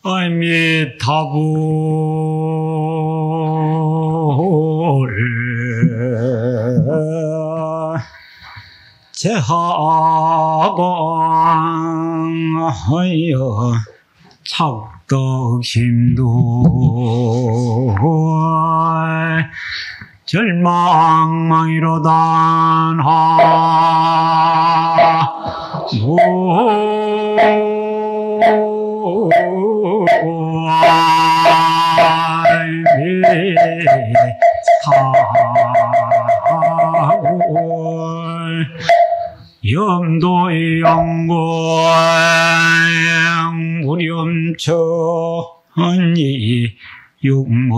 아미타불 제하광하여 착덕심도 절망망이로단하 염도의 영광 무렴천이 육문상반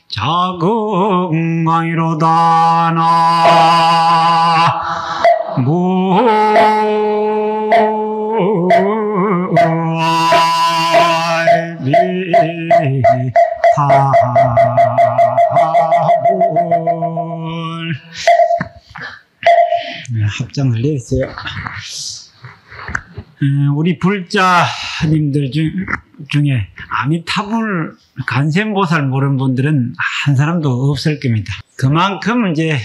자긍강이로다나 합장을 내렸어요. 우리 불자님들 중에 아미타불 간센보살 모르는 분들은 한 사람도 없을 겁니다. 그만큼 이제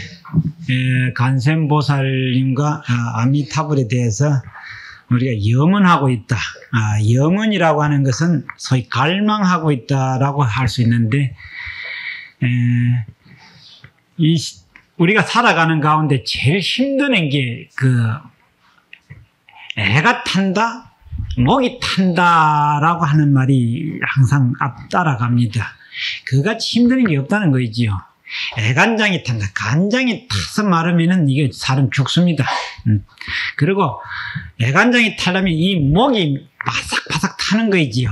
간센보살님과 아미타불에 대해서 우리가 염원하고 있다. 염원이라고 하는 것은 소위 갈망하고 있다라고 할 수 있는데, 우리가 살아가는 가운데 제일 힘든 게 애가 탄다, 목이 탄다라고 하는 말이 항상 앞따라갑니다. 그같이 힘든 게 없다는 거지요. 애간장이 탄다, 간장이 타서 마르면은 이게 사람 죽습니다. 그리고 애간장이 타려면 이 목이 바삭바삭 타는 거지요.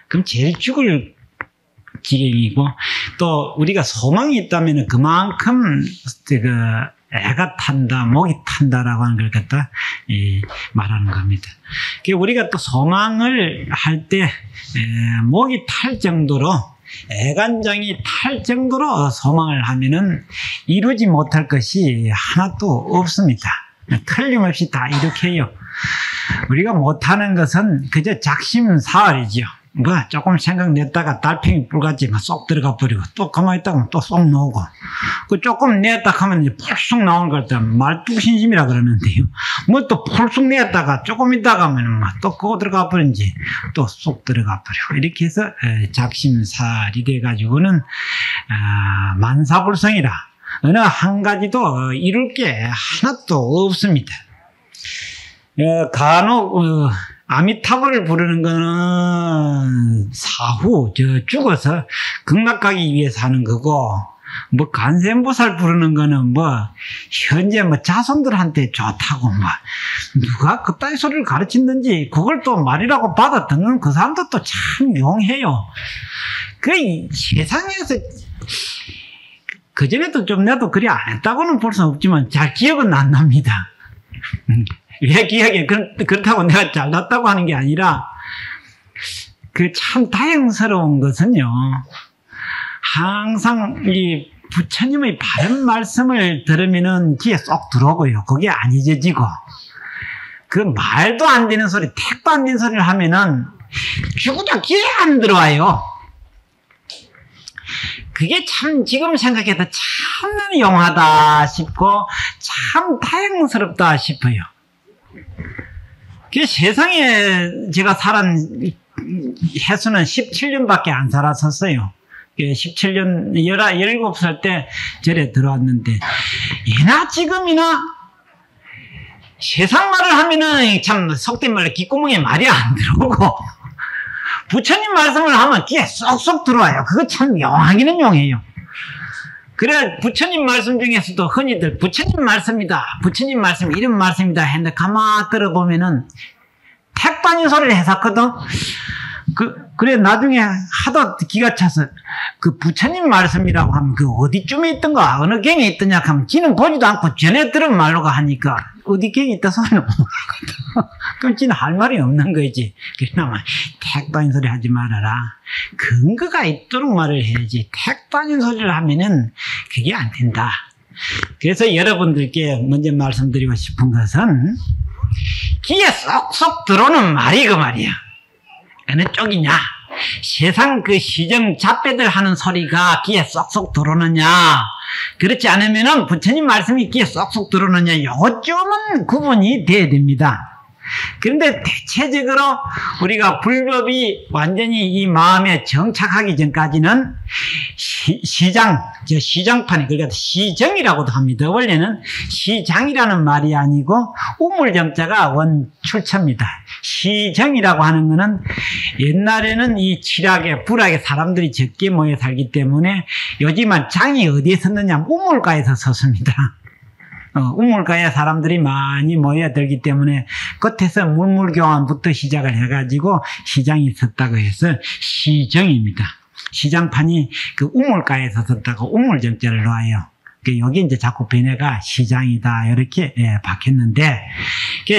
그럼 제일 죽을 지경이고, 또 우리가 소망이 있다면 그만큼 애가 탄다, 목이 탄다라고 하는 걸 갖다 말하는 겁니다. 우리가 또 소망을 할 때 목이 탈 정도로, 애간장이 탈 정도로 소망을 하면은 이루지 못할 것이 하나도 없습니다. 틀림없이 다 이룩해요. 우리가 못하는 것은 그저 작심사활이죠. 조금 생각냈다가 달팽이 뿔같이 쏙 들어가 버리고, 또 가만히 있다가 또 쏙 나오고, 조금 냈다 하면 이제 펄쑥 나오는 걸 말뚝신심이라 그러는데요. 또 펄쑥 냈다가 조금 있다가 하면 또 그거 들어가 버린지 또 쏙 들어가 버리고, 이렇게 해서 작심살이 돼가지고는 만사불성이라 어느 한 가지도 이룰 게 하나도 없습니다. 간혹 아미타불을 부르는 거는 사후 죽어서 극락가기 위해서 하는 거고, 간센보살 부르는 거는 현재 자손들한테 좋다고 누가 그따위 소리를 가르쳤는지 그걸 또 말이라고 받아 듣는 그 사람들도 참 용해요. 세상에서 그전에도 좀 나도 그리 안 했다고는 볼 수 없지만 잘 기억은 안 납니다. 왜 기억이 그렇다고 내가 잘났다고 하는 게 아니라, 참 다행스러운 것은요, 항상 이 부처님의 바른 말씀을 들으면은 귀에 쏙 들어오고요. 그게 안 잊어지고, 말도 안 되는 소리, 택도 안 되는 소리를 하면은 죽어도 귀에 안 들어와요. 그게 참 지금 생각해도 참나 용하다 싶고 참 다행스럽다 싶어요. 세상에 제가 살은 횟수는 17년밖에 안 살았었어요. 17년, 17살 때 절에 들어왔는데, 예나 지금이나 세상 말을 하면은 참 속된 말로 귓구멍에 말이 안 들어오고, 부처님 말씀을 하면 귀에 쏙쏙 들어와요. 그거 참 용하기는 용해요. 그래, 부처님 말씀 중에서도 흔히들 부처님 말씀이다, 부처님 말씀 이런 말씀이다 했는데 가만 들어보면은 택반인 소리를 했었거든. 그래, 나중에 하도 기가 차서 부처님 말씀이라고 하면 어디쯤에 있던가, 어느 경에 있더냐 하면 지는 보지도 않고 전에 들은 말로가 하니까 어디 경에 있다 소리는 못 하거든. 그럼 지는 할 말이 없는 거지. 그러나 택반인 소리 하지 말아라. 근거가 있도록 말을 해야지. 택반인 소리를 하면은 그게 안 된다. 그래서 여러분들께 먼저 말씀드리고 싶은 것은, 귀에 쏙쏙 들어오는 말이 그 말이야. 어느 쪽이냐? 세상 그 시정 잡배들 하는 소리가 귀에 쏙쏙 들어오느냐, 그렇지 않으면은 부처님 말씀이 귀에 쏙쏙 들어오느냐, 요점은 구분이 돼야 됩니다. 그런데 대체적으로 우리가 불법이 완전히 이 마음에 정착하기 전까지는 시장판이, 그러니까 시정이라고도 합니다. 원래는 시장이라는 말이 아니고 우물정자가 원 출처입니다. 시정이라고 하는 거는 옛날에는 이 칠하게 불하게 사람들이 적게 모여 살기 때문에 요즘은 장이 어디에 섰느냐, 우물가에서 섰습니다. 우물가에 사람들이 많이 모여들기 때문에 끝에서 물물교환부터 시작을 해가지고 시장이 섰다고 해서 시정입니다. 시장판이 그 우물가에서 섰다고 우물정자를 놔요. 여기 이제 자꾸 변해가 시장이다 이렇게 박혔는데,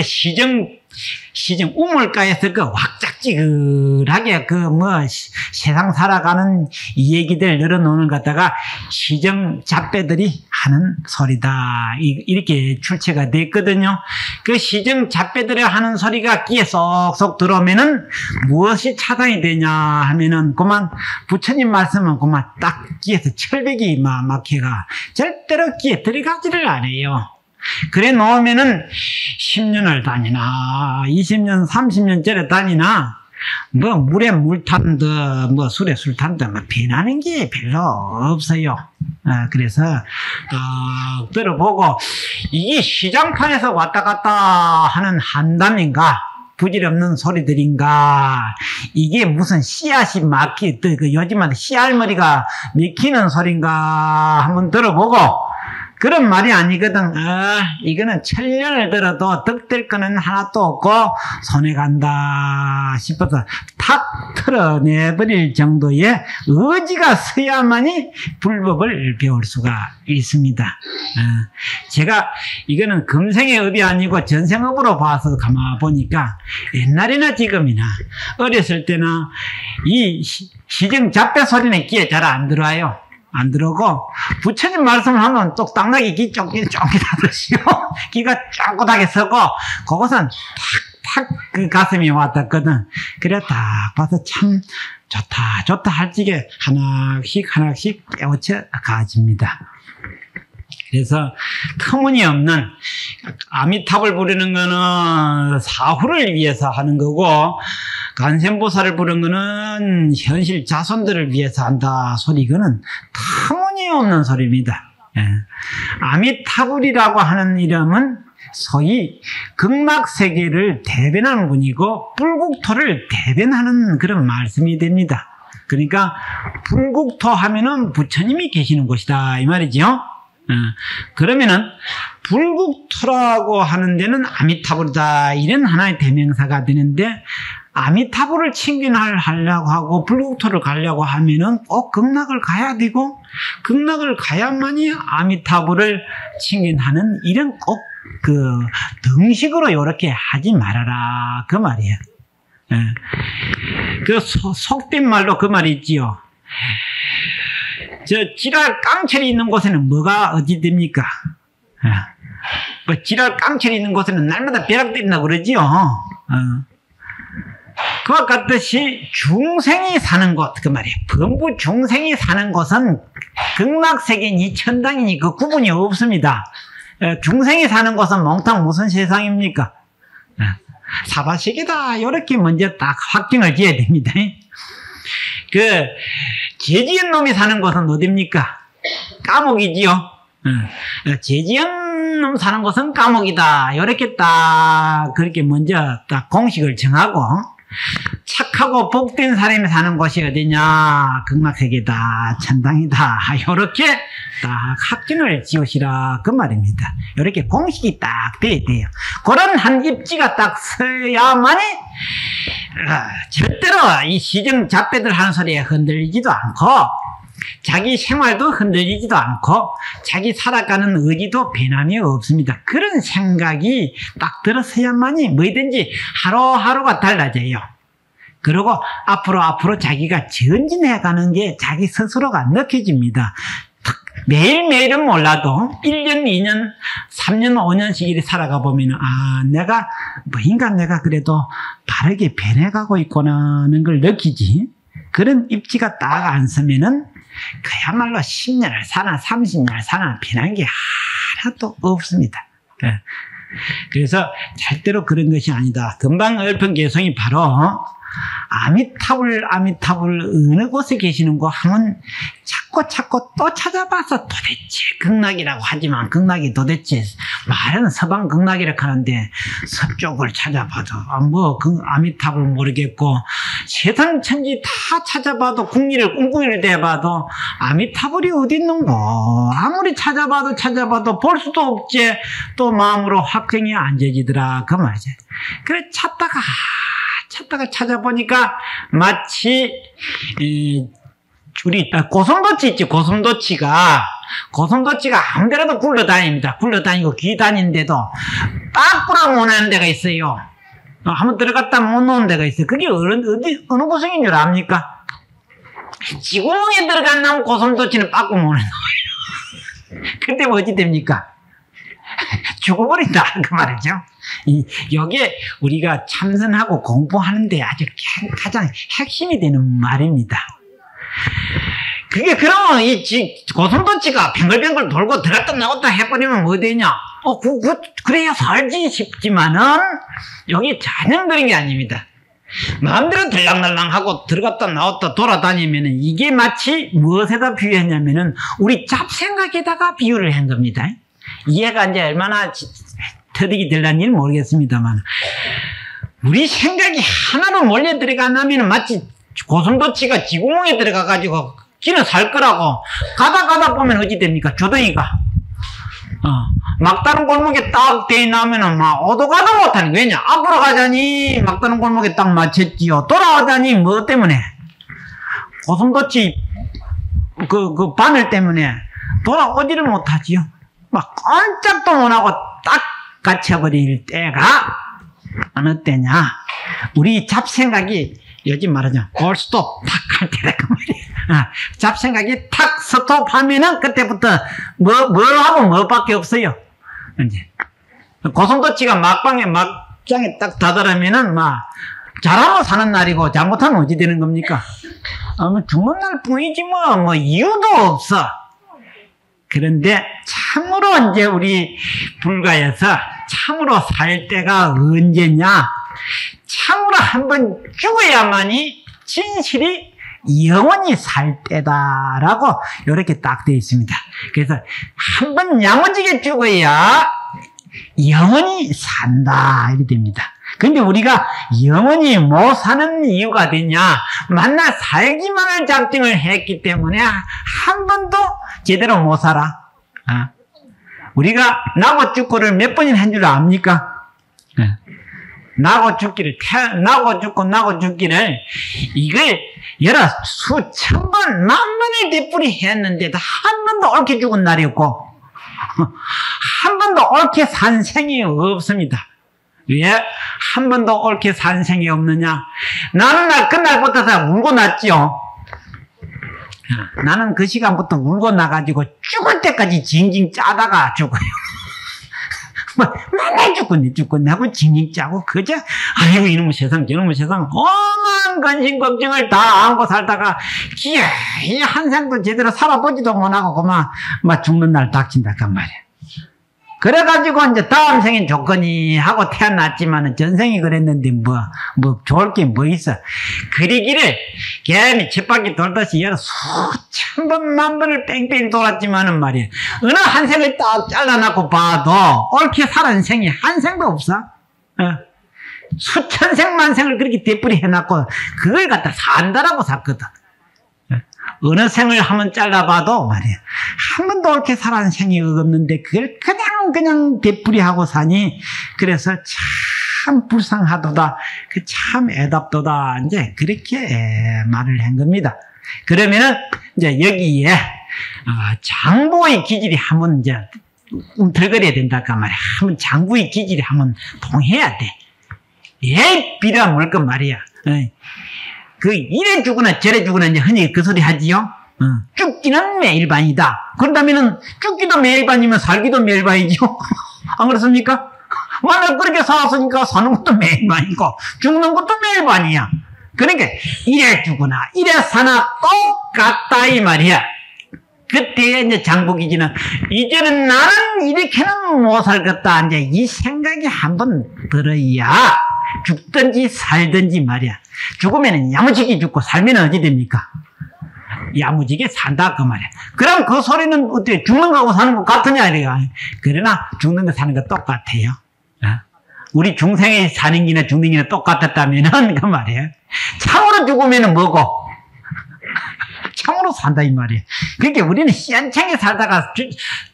시정 우물가에서 그 왁작지근하게 그 뭐 세상 살아가는 이 얘기들 늘어놓는 것 갖다가 시정 잡배들이 하는 소리다, 이렇게 출처가 됐거든요. 그 시정 잡배들이 하는 소리가 귀에 쏙쏙 들어오면은 무엇이 차단이 되냐 하면은 그만 부처님 말씀은 그만 딱 귀에서 철벽이 막혀가 절대로 귀에 들어가지를 않아요. 그래 놓으면은 10년을 다니나 20년 30년째를 다니나 뭐 물에 물 탄다 뭐 술에 술 탄다 뭐 변하는 게 별로 없어요. 그래서 들어보고 이게 시장판에서 왔다 갔다 하는 한담인가, 부질없는 소리들인가, 이게 무슨 씨앗이 그 요즘은 씨알머리가 맥히는 소린가 한번 들어보고, 그런 말이 아니거든. 이거는 천년을 들어도 득될 거는 하나도 없고 손해 간다 싶어서 탁 털어내버릴 정도의 의지가 서야만이 불법을 배울 수가 있습니다. 제가 이거는 금생의 업이 아니고 전생업으로 봐서 가만 보니까 옛날이나 지금이나 어렸을 때나 이 시정 잡배 소리는 귀에 잘 안 들어와요. 안 들어오고 부처님 말씀을 하면 똑딱나게 귀 쫑깃하듯이요. 귀가 쫑긋하게 서고 그것은 탁탁 그 가슴이 와닿거든. 그래 딱 봐서 참 좋다 할 적에 하나씩 깨우쳐 가집니다. 그래서 터무니없는 아미탑을 부르는 거는 사후를 위해서 하는 거고, 간센보살을 부르는 거는 현실 자손들을 위해서 한다 소리, 이거는 터무니없는 소리입니다. 아미타불이라고 하는 이름은 소위 극락세계를 대변하는 분이고 불국토를 대변하는 그런 말씀이 됩니다. 그러니까 불국토 하면은 부처님이 계시는 곳이다 이 말이죠. 그러면은 불국토라고 하는 데는 아미타불이다 이런 하나의 대명사가 되는데, 아미타불을 칭견하려고 하고 불국토를 가려고 하면은 꼭 극락을 가야 되고, 극락을 가야만이 아미타불을 칭견하는 이런 꼭 그 등식으로 이렇게 하지 말아라 그 말이에요. 그 속된 말로 그 말이 있지요. 지랄 깡철이 있는 곳에는 뭐가 어디 됩니까? 지랄 깡철이 있는 곳에는 날마다 벼락 때린다고 그러지요. 그와 같듯이 중생이 사는 곳, 그 말이에요. 범부 중생이 사는 곳은 극락세계니 천당이니 그 구분이 없습니다. 중생이 사는 곳은 몽땅 무슨 세상입니까? 사바세계다 이렇게 먼저 딱 확정을 지어야 됩니다. 그 죄지은 놈이 사는 곳은 어디입니까? 감옥이지요. 죄지은 놈 사는 곳은 감옥이다 이렇게 딱 그렇게 먼저 딱 공식을 정하고, 착하고 복된 사람이 사는 곳이 어디냐? 극락세계다, 천당이다 이렇게 딱 확정을 지으시라 그 말입니다. 이렇게 공식이 딱 돼야 돼요. 그런 한 입지가 딱 서야만이 절대로 이 시정 잡배들 하는 소리에 흔들리지도 않고, 자기 생활도 흔들리지도 않고, 자기 살아가는 의지도 변함이 없습니다. 그런 생각이 딱 들어서야만이 뭐든지 하루하루가 달라져요. 그리고 앞으로 자기가 전진해가는 게 자기 스스로가 느껴집니다. 매일매일은 몰라도 1년, 2년, 3년, 5년씩 이렇게 살아가 보면 내가 뭐인가 내가 그래도 바르게 변해가고 있구나 하는 걸 느끼지. 그런 입지가 딱 안 서면은 그야말로 10년을 사나 30년을 사나 변한 게 하나도 없습니다. 그래서 절대로 그런 것이 아니다. 금방 읊은 개성이 바로 아미타불 어느 곳에 계시는고 하면 찾고 또 찾아봐서 도대체 극락이라고 하지만 극락이 도대체 말은 서방 극락이라고 하는데 서쪽을 찾아봐도 아미타불 모르겠고 세상 천지 다 찾아봐도 국리를 꿍꿍이를 대봐도 아미타불이 어디 있는고 아무리 찾아봐도 볼 수도 없지. 또 마음으로 확정이 안 되지더라 그 말이지. 그래 찾다가 찾아보니까 마치 우리 고슴도치 있지. 고슴도치가 아무데라도 굴러다닙니다. 굴러다니고 기다니는데도 딱 불어오는 데가 있어요. 한번 들어갔다 못 나오는 데가 있어요. 그게 어느 구석인 줄 압니까? 지구멍에 들어간 나면 고슴도치는 빠꾸 못 나와요. 그때 뭐 어찌 됩니까? 죽어버린다 그 말이죠. 여기에 우리가 참선하고 공부하는데 아주 가장 핵심이 되는 말입니다. 그게 그러면 이 고슴도치가 뱅글뱅글 돌고 들어갔다 나왔다 해버리면 뭐 되냐? 그래야 살지 싶지만은 여기 전혀 그런 게 아닙니다. 마음대로 들락날락하고 들어갔다 나왔다 돌아다니면은 이게 마치 무엇에다 비유했냐면은 우리 잡생각에다가 비유를 한 겁니다. 이해가 이제 얼마나 터득이 될란지 모르겠습니다만 우리 생각이 하나로 몰려 들어가면 마치 고슴도치가 지구멍에 들어가가지고 지는 살 거라고 가다 보면 어찌 됩니까? 주둥이가 막다른 골목에 딱 돼 나면은 막 오도가도 못하니. 왜냐? 앞으로 가자니 막다른 골목에 딱 맞췄지요. 돌아가자니 뭐 때문에? 고슴도치 그 바늘 때문에 돌아오지를 못하지요. 막 꼼짝도 못하고 딱 갇혀버릴 때가 어느 때냐? 우리 잡생각이 요즘 말하죠. 골스톱 탁 할 때다 그 말이야. 잡생각이 탁 스톱하면은 그때부터 뭘 하고 뭐밖에 없어요. 이제 고슴도치가 막장에 딱 다다르면은 막 잘하면 사는 날이고 잘못하면 어찌 되는 겁니까? 죽는 날 뿐이지 뭐 이유도 없어. 그런데 참으로 이제 우리 불가에서 참으로 살 때가 언제냐? 참으로 한번 죽어야만이 진실이 영원히 살 때다라고 이렇게 딱 되어 있습니다. 그래서 한번 야무지게 죽어야 영원히 산다 이렇게 됩니다. 근데 우리가 영원히 못 사는 이유가 되냐? 만날 살기만을 작정을 했기 때문에 한 번도 제대로 못 살아. 우리가 나고 죽고를 몇 번이나 한 줄 압니까? 나고 죽기를 이걸 수천 번, 만 번을 되풀이 했는데도 한 번도 옳게 죽은 날이 없고 한 번도 옳게 산 생이 없습니다. 왜 한 번도 옳게 산 생이 없느냐? 나는 그날부터 울고 났지요. 나는 그 시간부터 울고 나가지고 죽을 때까지 징징 짜다가 죽어요. 맨날 죽겠네 하고 징징 짜고 그저 아이고 이놈의 세상 저놈의 세상 오만 근심 걱정을 다 안고 살다가 이 한 생도 제대로 살아보지도 못하고 그만 죽는 날 닥친다 그 말이야. 그래가지고 이제 다음 생엔 좋거니 하고 태어났지만은 전생이 그랬는데 뭐 좋을 게 뭐 있어. 그리기를 괜히 쳇바퀴 돌듯이 여러 수천 번 만 번을 뺑뺑 돌았지만은 말이야. 어느 한 생을 딱 잘라놓고 봐도 옳게 살은 생이 한 생도 없어. 수천 생 만생을 그렇게 되풀이 해놨고 그걸 갖다 산다라고 샀거든. 어느 생을 한번 잘라봐도 말이야. 한 번도 옳게 살아는 생이 없는데 그걸 그냥 되풀이하고 사니. 그래서 참 불쌍하도다. 참 애답도다. 이제 그렇게 말을 한 겁니다. 그러면은 이제 여기에 장부의 기질이 한번 이제 들거려야 된다 그 말이야. 한번 장부의 기질이 한번 통해야 돼. 비라 물건 말이야. 이래 죽으나 저래 죽으나 이제 흔히 그 소리 하지요. 죽기는 매일 반이다. 그런다면은 죽기도 매일 반이면 살기도 매일 반이죠. 안 그렇습니까? 만약 그렇게 살았으니까 사는 것도 매일 반이고 죽는 것도 매일 반이야. 그러니까 이래 죽으나 이래 사나 똑같다 이 말이야. 그때 이제 장보기지는 이제는 나는 이렇게는 못 살겠다. 이제 이 생각이 한번 들어야 죽든지 살든지 말이야. 죽으면 야무지게 죽고 살면 어찌 됩니까? 야무지게 산다 그 말이야. 그럼 그 소리는 어때? 죽는 거하고 사는 거 같으냐 이래요. 그러나 죽는 거 사는 거 똑같아요. 우리 중생이 사는 기나 죽는 기나 똑같았다면은 그 말이에요. 참으로 죽으면은 뭐고? 참으로 산다 이 말이에요. 그러니까 우리는 시원찮게 살다가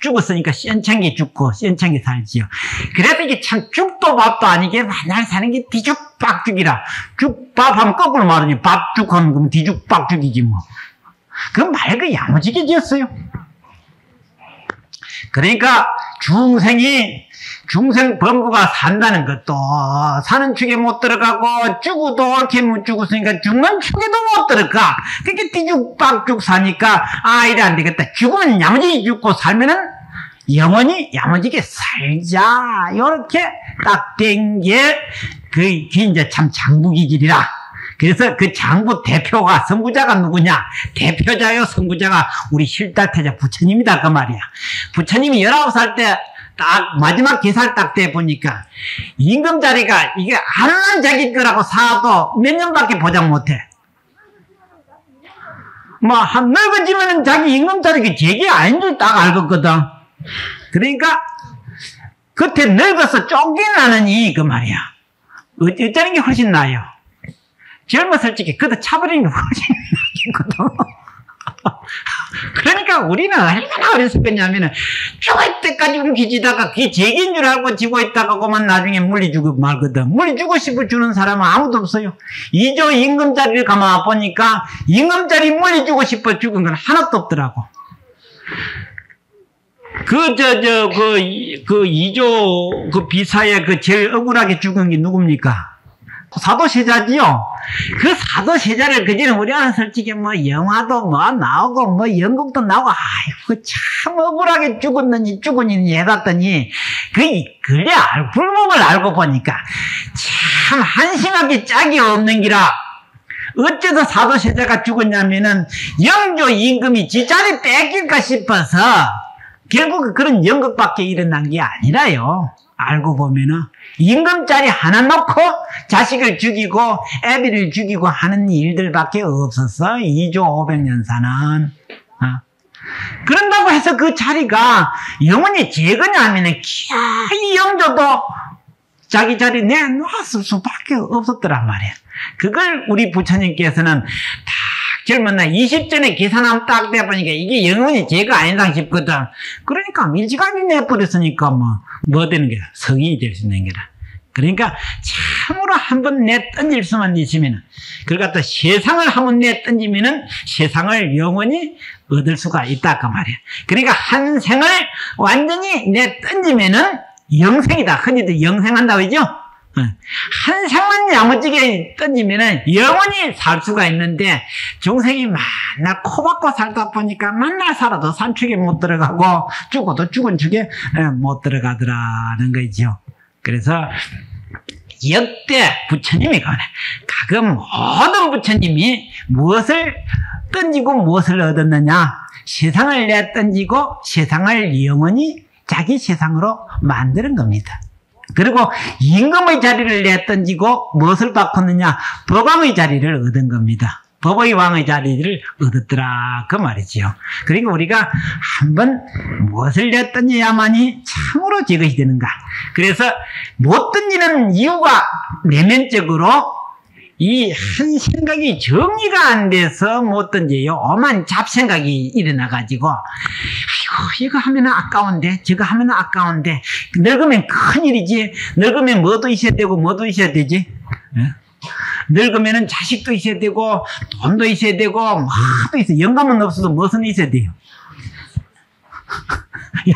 죽었으니까 시원찮게 죽고 시원찮게 살지요. 그래도 이게 참 죽도 밥도 아니게 맨날 사는 게 뒤죽박죽이라. 죽밥 하면 거꾸로 말하니 밥죽 하면 그럼 뒤죽박죽이지 뭐. 그건 말그 야무지게 지었어요. 그러니까 중생 범부가 산다는 것도 사는 축에 못 들어가고 죽어도 옳게 못 죽었으니까 죽는 축에도 못 들어가. 그렇게 뒤죽박죽 사니까 이래 안 되겠다. 죽으면 야무지게 죽고 살면은 영원히 야무지게 살자. 이렇게 딱 된 게 그게 이제 참 장부기질이라. 그래서 그 장부 대표가 선구자가 누구냐? 대표자요 선구자가 우리 실다태자 부처님이다 그 말이야. 부처님이 19살 때 딱 마지막 기사를 딱 대 보니까 임금자리가 이게 알란 자기 거라고 사도 몇 년밖에 보장 못해. 뭐 한 늙어지면은 자기 임금자리가 제게 아닌 줄 딱 알겠거든. 그러니까 그때 늙어서 쫓겨나느니 그 말이야. 어쩌는 게 훨씬 나아요. 젊었을 적에 그도 차버리는 게 훨씬 나겠거든. 그러니까 우리는 얼마나 어렸었겠냐면은 죽을 때까지 움켜쥐다가 그게 제기인 줄 알고 지고 있다가 그만 나중에 물리주고 말거든. 물리주고 싶어 주는 사람은 아무도 없어요. 2조 임금자리를 가만 보니까 임금자리 물리주고 싶어 죽은 건 하나도 없더라고. 그 2조 그 비사에 그 제일 억울하게 죽은 게 누굽니까? 사도세자지요. 그 사도세자를 그전에 우리는 솔직히 뭐 영화도 뭐 나오고 뭐 연극도 나오고 아이고 참 억울하게 죽었느니 해봤더니 그래 굴목을 알고 보니까 참 한심하게 짝이 없는 기라. 어째서 사도세자가 죽었냐면은 영조 임금이 지 자리 뺏길까 싶어서 결국 그런 연극밖에 일어난 게 아니라요. 알고 보면은 임금자리 하나 놓고 자식을 죽이고 애비를 죽이고 하는 일들밖에 없었어. 2조 500년사는. 그런다고 해서 그 자리가 영원히 제거냐 하면은 이 영조도 자기 자리 내놨을 수밖에 없었더란 말이야. 그걸 우리 부처님께서는 딱 젊은 날 20전에 계산하면 딱 돼보니까 이게 영원히 제가 아니상 싶거든. 그러니까 일찌감치 내버렸으니까 뭐 되는 거야? 성인이 될 수 있는 거라. 그러니까 참으로 한번 내 던질 수만 있으면 그걸 갖다 세상을 한번 내 던지면은 세상을 영원히 얻을 수가 있다 그 말이야. 그러니까 한 생을 완전히 내 던지면은 영생이다. 흔히들 영생한다고 하죠. 한 생만 야무지게 던지면은 영원히 살 수가 있는데 중생이 맨날 코 박고 살다 보니까 맨날 살아도 산축에 못 들어가고 죽어도 죽은 축에 못 들어가더라는 거죠. 그래서 역대 부처님이 가끔 모든 부처님이 무엇을 던지고 무엇을 얻었느냐? 세상을 내 던지고 세상을 영원히 자기 세상으로 만드는 겁니다. 그리고 임금의 자리를 내던지고 무엇을 바꿨느냐? 법왕의 자리를 얻은 겁니다. 법의 왕의 자리를 얻었더라 그 말이지요. 그러니까 우리가 한번 무엇을 내던져야만이 참으로 저것이 되는가. 그래서 못 던지는 이유가 내면적으로 이 한 생각이 정리가 안 돼서 못 던져요. 오만 잡생각이 일어나가지고 아이고 이거 하면 아까운데 저거 하면 아까운데 늙으면 큰일이지. 늙으면 뭐도 있어야 되고 뭐도 있어야 되지. 늙으면은 자식도 있어야 되고 돈도 있어야 되고 뭐도 있어. 영감은 없어도 무엇은 있어야 돼요.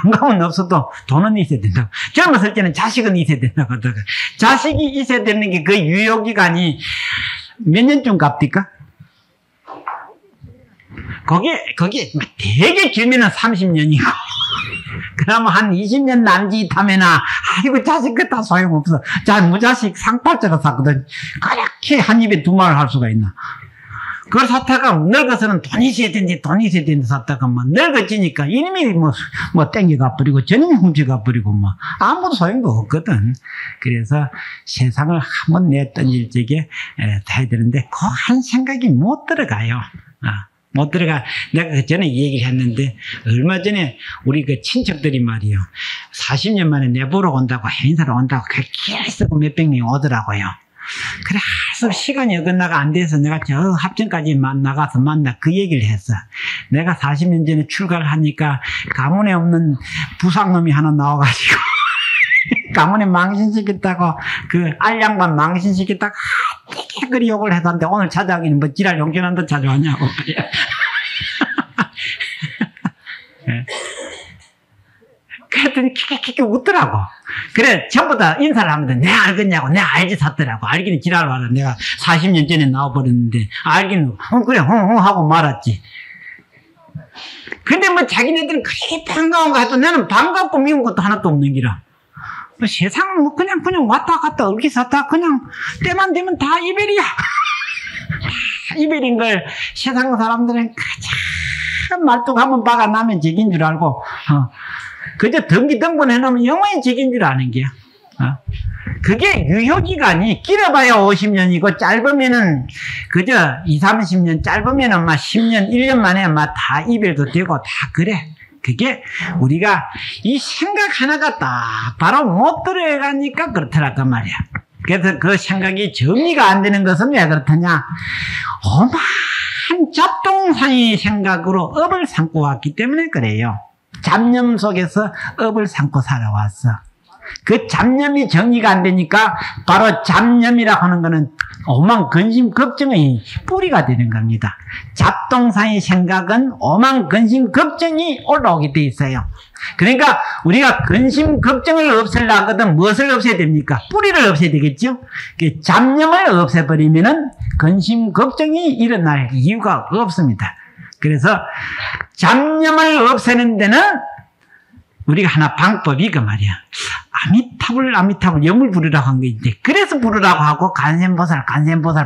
영감은 없어도 돈은 있어야 된다고. 젊었을 때는 자식은 있어야 된다고 하더라고요. 자식이 있어야 되는 게 그 유효기간이 몇 년쯤 갑니까? 거기 되게 길면은 30년이고, 그러면 한 20년 남짓하면은, 아이고, 자식 그다 소용없어. 자, 무자식 상팔자가 샀거든. 그렇게 한 입에 두 말을 할 수가 있나. 그걸 샀다가 늙어서는 돈이 있어야 되는데 샀다가 막 늙어지니까 이놈이 뭐 땡겨가 버리고 저놈이 훔쳐가 버리고 뭐 아무도 소용도 없거든. 그래서 세상을 한번 내던질 적에 해야 되는데 그 한 생각이 못 들어가요. 못 들어가. 내가 그 전에 이 얘기를 했는데 얼마 전에 우리 그 친척들이 말이요. 40년 만에 내보러 온다고 행사를 온다고 계속 몇백 명이 오더라고요. 그래서 시간이 어긋나가 안 돼서 내가 저 합천까지 나가서 만나 그 얘기를 했어. 내가 40년 전에 출가를 하니까 가문에 없는 부상놈이 하나 나와가지고 가문에 망신시켰다고 그 알량반 망신시켰다고 되게 그리 욕을 해서는데 오늘 찾아오기는 뭐 지랄 용전한다 찾아왔냐고 말이야. 그랬더니 키키키키 웃더라고. 그래, 전부 다 인사를 하면서 내가 알겠냐고, 내가 알지 샀더라고. 알기는 지랄 와라. 내가 40년 전에 나와버렸는데, 알기는, 그래, 하고 말았지. 근데 뭐 자기네들은 그렇게 반가운 거 해도 나는 반갑고 미운 것도 하나도 없는 기라. 뭐 세상은 뭐 그냥 왔다 갔다 얽히었다 그냥 때만 되면 다 이별이야. 다 이별인 걸 세상 사람들은 참 말뚝 한번 박아 나면 적인 줄 알고, 그저 등기등본 해놓으면 영원히 적인 줄 아는 게야. 그게 유효기간이 길어봐야 50년이고 짧으면은 그저 20, 30년 짧으면은 막 10년, 1년 만에 막 다 이별도 되고 다 그래. 그게 우리가 이 생각 하나가 딱 바로 못 들어가니까 그렇더라고 말이야. 그래서 그 생각이 정리가 안 되는 것은 왜 그렇더냐. 어마한 잡동사니 생각으로 업을 삼고 왔기 때문에 그래요. 잡념 속에서 업을 삼고 살아왔어. 그 잡념이 정리가 안 되니까 바로 잡념이라고 하는 거는 오만 근심 걱정의 뿌리가 되는 겁니다. 잡동사의 생각은 오만 근심 걱정이 올라오게 돼 있어요. 그러니까 우리가 근심 걱정을 없애려고 하거든 무엇을 없애야 됩니까? 뿌리를 없애야 되겠죠? 그 잡념을 없애버리면은 근심 걱정이 일어날 이유가 없습니다. 그래서 잡념을 없애는 데는 우리가 하나 방법이 그 말이야. 아미타불 염을 부르라고 한 게 있는데 그래서 부르라고 하고 간센보살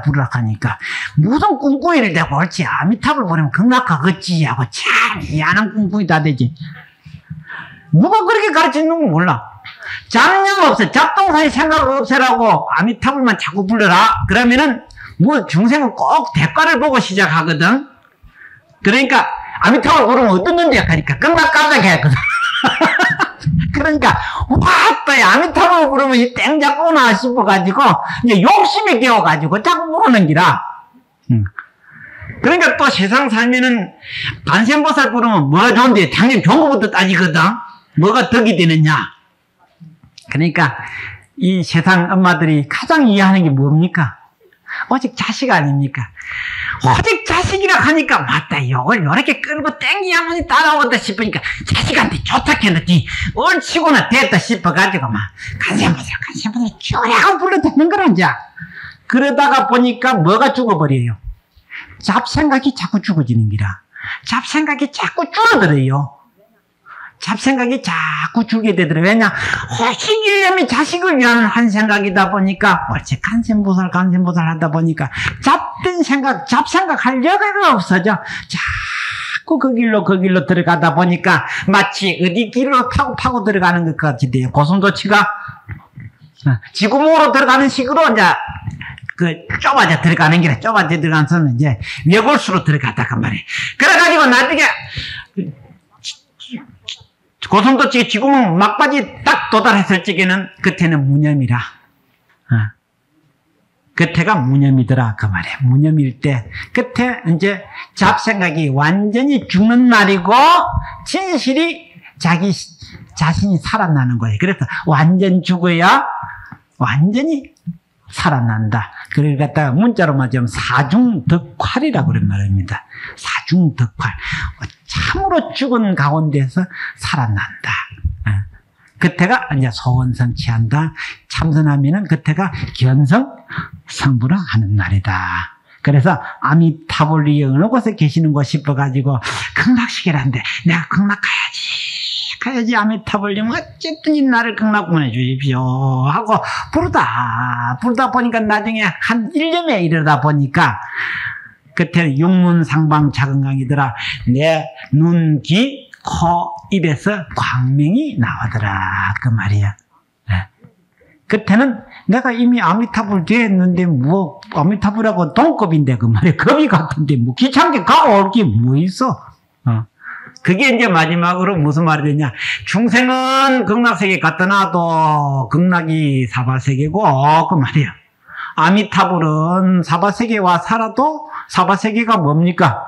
부르라고 하니까 무슨 꿍꿍이를 대고 옳지 아미타불 부르면 극락하겠지 하고 참 미안한 꿍꿍이 다 되지. 누가 그렇게 가르치는 건 몰라. 잡념 없애 잡동사의 생각을 없애라고 아미타불만 자꾸 불러라 그러면은 뭐 중생은 꼭 대가를 보고 시작하거든. 그러니까 아미타불 부르면 어떤 놈이 약하니까 극락 깜짝해야 했거든. 그러니까 왔다 아미타불 부르면 이 땡 잡구나 싶어가지고 이제 욕심이 끼어가지고 자꾸 부르는 기라. 그러니까 또 세상 살면은 간센보살 부르면 뭐가 좋은데 당연히 좋은 것부터 따지거든. 뭐가 덕이 되느냐. 그러니까 이 세상 엄마들이 가장 이해하는 게 뭡니까? 오직 자식 아닙니까? 오직 자식이라 하니까 맞다 이걸 이렇게 끌고 땡기야만이 따라온다 싶으니까 자식한테 좋다 했는지 얼치고나 됐다 싶어가지고 막 간센보살 쪼라고 불러대는 거라 이제. 그러다가 보니까 뭐가 죽어버려요? 잡생각이 자꾸 죽어지는 기라. 잡생각이 자꾸 줄어들어요. 잡생각이 자꾸 줄게 되더라고요. 왜냐? 호식일념이 자식을 위한 한 생각이다 보니까 옳지 간센보살 하다 보니까 잡생각 할 여가가 없어져. 자꾸 그 길로 들어가다 보니까 마치 어디 길로 파고 들어가는 것 같이 돼요. 고슴도치가 지구멍으로 들어가는 식으로 이제 좁아져 들어가는 길에 좁아져 들어가서는 이제 외골수로 들어갔다간 말이에요. 그래가지고 나중에 고슴도치가 지구멍 막바지 딱 도달했을 적에는 그때는 무념이라. 그때가 무념이더라 그 말이에요. 무념일 때 그때 이제 잡생각이 완전히 죽는 날이고 진실이 자신이 살아나는 거예요. 그래서 완전 죽어야 완전히 살아난다. 그걸 갖다가 문자로 맞으면 사중덕활이라고 그런 말입니다. 사중덕활. 참으로 죽은 가운데서 살아난다. 그때가 이제 소원성 취한다. 참선하면은 그때가 견성 성불을 하는 날이다. 그래서 아미타불이 어느 곳에 계시는 거 싶어가지고 극락시계란데 내가 극락 가야지 아미타불님 어쨌든 이 나를 극락 보내주십시오 하고 부르다 보니까 나중에 한 1년에 이르다 보니까 그때는 육문상방 자금강이더라. 내 눈, 귀, 코, 입에서 광명이 나오더라 그 말이야. 네. 그때는 내가 이미 아미타불 됐는데 뭐 아미타불하고 동급인데 그 말이야. 겁이 같은데 뭐 귀찮게 가올 게 뭐 있어. 그게 이제 마지막으로 무슨 말이 되냐. 중생은 극락세계 갖다 놔도 극락이 사바세계고 그 말이야. 아미타불은 사바세계와 살아도 사바세계가 뭡니까?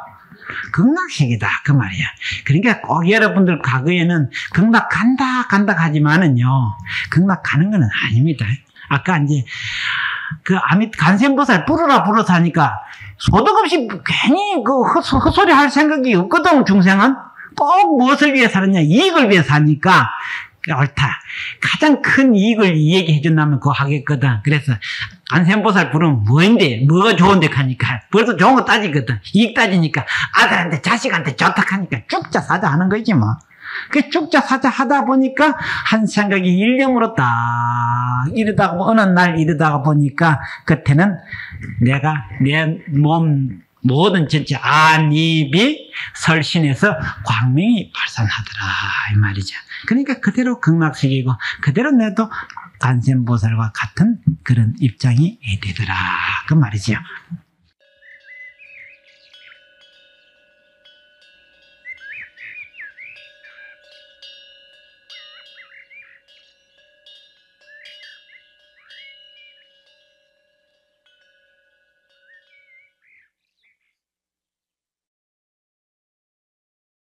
극락세계다 그 말이야. 그러니까 꼭 여러분들 과거에는 극락 간다 하지만은요 극락 가는 건 아닙니다. 아까 이제 그 간센보살 부르라 하니까 소득 없이 괜히 그 헛소리 할 생각이 없거든. 중생은 꼭 무엇을 위해 살았냐? 이익을 위해 사니까 옳다. 가장 큰 이익을 얘기해 준다면 그거 하겠거든. 그래서 간센보살 부르면 뭐가 좋은데 하니까 벌써 좋은 거 따지거든. 이익 따지니까 아들한테 자식한테 좋다 하니까 죽자 사자 하는 거지 뭐. 그 죽자 사자 하다 보니까 한 생각이 일념으로 딱 이러다가 어느 날 이러다가 보니까 그때는 내가 내 몸 모든 전체 안입이 설신해서 광명이 발산하더라 이 말이죠. 그러니까 그대로 극락세계고 그대로 내도 간센보살과 같은 그런 입장이 되더라 그 말이죠.